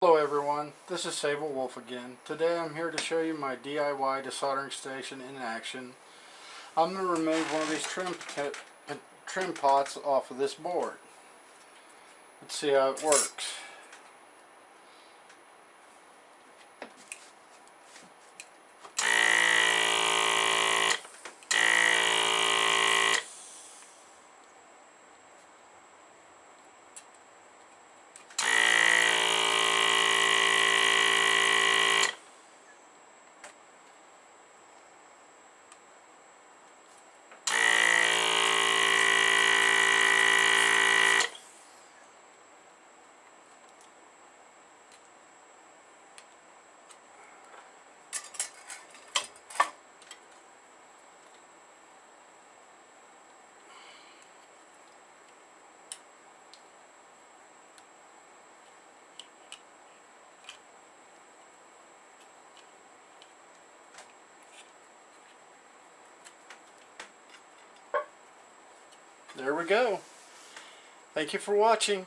Hello everyone, this is Sable Wolf again. Today I'm here to show you my DIY desoldering station in action. I'm going to remove one of these trim pots off of this board. Let's see how it works. There we go. Thank you for watching.